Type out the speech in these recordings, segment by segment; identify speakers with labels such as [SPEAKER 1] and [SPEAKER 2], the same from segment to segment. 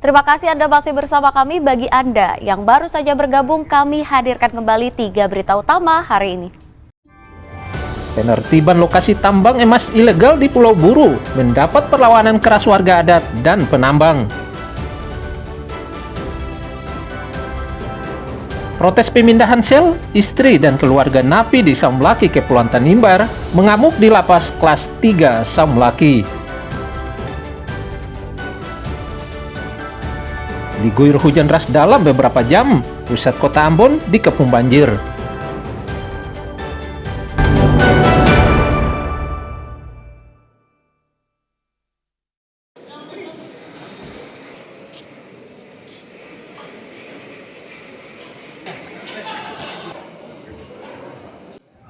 [SPEAKER 1] Terima kasih Anda masih bersama kami. Bagi Anda yang baru saja bergabung, kami hadirkan kembali 3 berita utama hari ini.
[SPEAKER 2] Penertiban lokasi tambang emas ilegal di Pulau Buru mendapat perlawanan keras warga adat dan penambang. Protes pemindahan sel, istri dan keluarga napi di Saumlaki Kepulauan Tanimbar mengamuk di lapas kelas 3 Saumlaki. Diguyur hujan deras dalam beberapa jam, pusat kota Ambon dikepung banjir.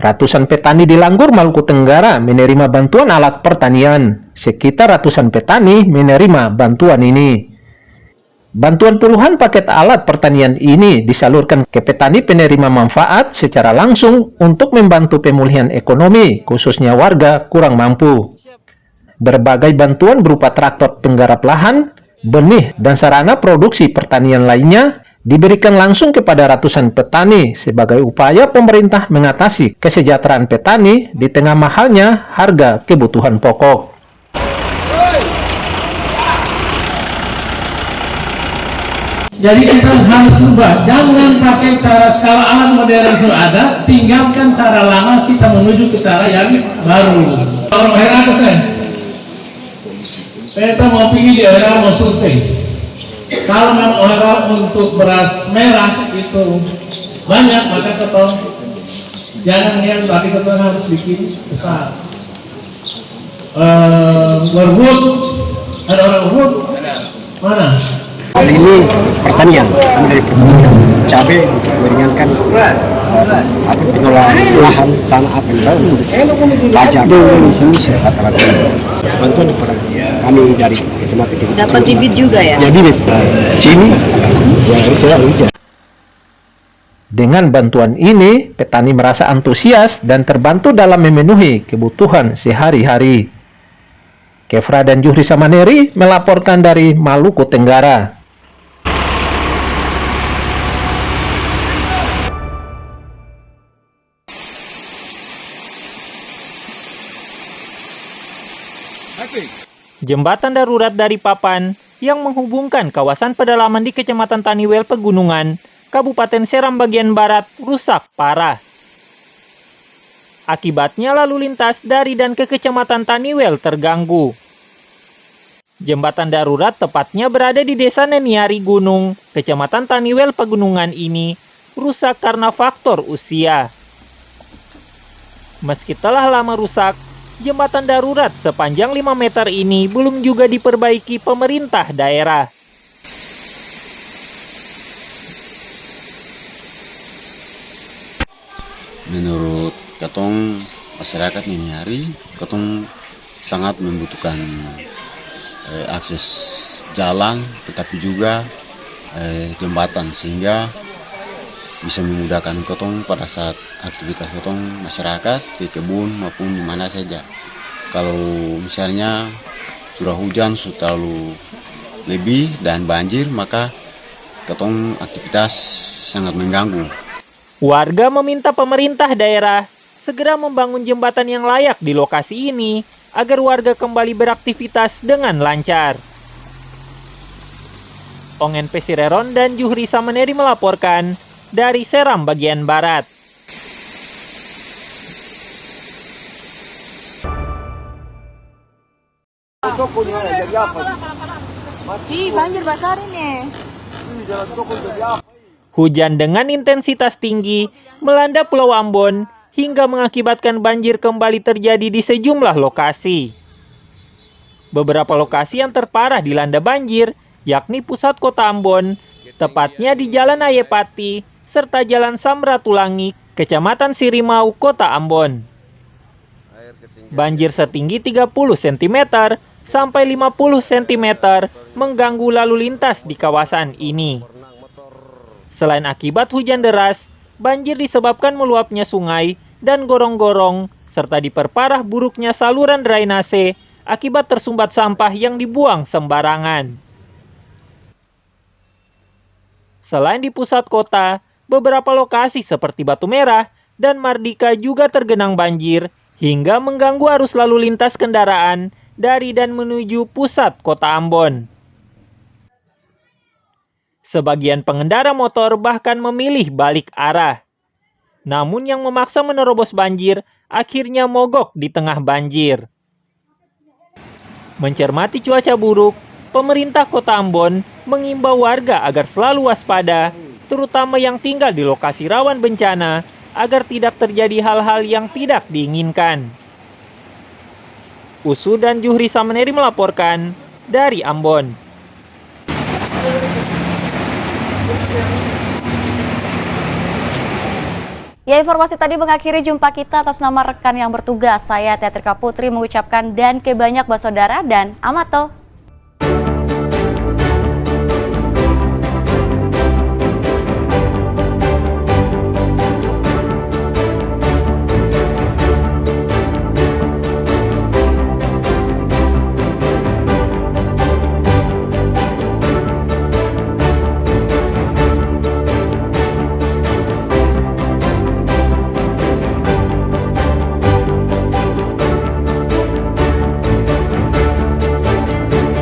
[SPEAKER 2] Ratusan petani di Langgur, Maluku Tenggara menerima bantuan alat pertanian. Sekitar ratusan petani menerima bantuan ini. Bantuan puluhan paket alat pertanian ini disalurkan ke petani penerima manfaat secara langsung untuk membantu pemulihan ekonomi, khususnya warga kurang mampu. Berbagai bantuan berupa traktor penggarap lahan, benih, dan sarana produksi pertanian lainnya diberikan langsung kepada ratusan petani sebagai upaya pemerintah mengatasi kesejahteraan petani di tengah mahalnya harga kebutuhan pokok.
[SPEAKER 3] Jadi kita harus berubah, jangan pakai cara skala alat modern yang sudah ada, tinggalkan cara lama, kita menuju ke cara yang baru. Orang daerah itu kita mau pergi di daerah mau survei. Kalau memang orang untuk beras merah itu banyak, maka kita jangan yang tapi kita harus bikin besar. Berwood, ada orang berwood? Mana?
[SPEAKER 4] Kali ini pertanian, kami dari pertanian cabai untuk meringankan pengelolaan lahan tanah apa yang pajak Indonesia rata-rata bantuan kepada kami dari kecamatan ini.
[SPEAKER 5] Dapat bibit juga ya?
[SPEAKER 4] Ya bibit, cini, ya hujan.
[SPEAKER 2] Dengan bantuan ini, petani merasa antusias dan terbantu dalam memenuhi kebutuhan sehari-hari. Kefra dan Juhri Samaneri melaporkan dari Maluku Tenggara.
[SPEAKER 6] Jembatan darurat dari papan yang menghubungkan kawasan pedalaman di Kecamatan Taniwel Pegunungan, Kabupaten Seram bagian barat rusak parah. Akibatnya lalu lintas dari dan ke Kecamatan Taniwel terganggu. Jembatan darurat tepatnya berada di Desa Neniari Gunung, Kecamatan Taniwel Pegunungan ini rusak karena faktor usia. Meski telah lama rusak, jembatan darurat sepanjang 5 meter ini belum juga diperbaiki pemerintah daerah.
[SPEAKER 7] Menurut katong masyarakat ini hari, katong sangat membutuhkan akses jalan, tetapi juga jembatan sehingga bisa memudahkan katong pada saat aktivitas katong masyarakat di kebun maupun di mana saja. Kalau misalnya curah hujan sudah terlalu lebih dan banjir, maka katong aktivitas sangat mengganggu.
[SPEAKER 6] Warga meminta pemerintah daerah segera membangun jembatan yang layak di lokasi ini agar warga kembali beraktivitas dengan lancar. Ongen Pesireron dan Juhri Samaneri melaporkan dari Seram bagian barat.
[SPEAKER 5] Banjir besar ini.
[SPEAKER 6] Hujan dengan intensitas tinggi melanda Pulau Ambon hingga mengakibatkan banjir kembali terjadi di sejumlah lokasi. Beberapa lokasi yang terparah dilanda banjir yakni pusat kota Ambon, tepatnya di Jalan Ayepati, serta Jalan Samratulangi, Kecamatan Sirimau, Kota Ambon. Banjir setinggi 30 cm sampai 50 cm mengganggu lalu lintas di kawasan ini. Selain akibat hujan deras, banjir disebabkan meluapnya sungai dan gorong-gorong, serta diperparah buruknya saluran drainase akibat tersumbat sampah yang dibuang sembarangan. Selain di pusat kota, beberapa lokasi seperti Batu Merah dan Mardika juga tergenang banjir hingga mengganggu arus lalu lintas kendaraan dari dan menuju pusat kota Ambon. Sebagian pengendara motor bahkan memilih balik arah. Namun yang memaksa menerobos banjir akhirnya mogok di tengah banjir. Mencermati cuaca buruk, pemerintah kota Ambon mengimbau warga agar selalu waspada, terutama yang tinggal di lokasi rawan bencana, agar tidak terjadi hal-hal yang tidak diinginkan. Usu dan Juhri Sameneri melaporkan dari Ambon.
[SPEAKER 1] Ya, informasi tadi mengakhiri jumpa kita. Atas nama rekan yang bertugas, saya Teatrika Putri mengucapkan dan kebanyak saudara dan amato.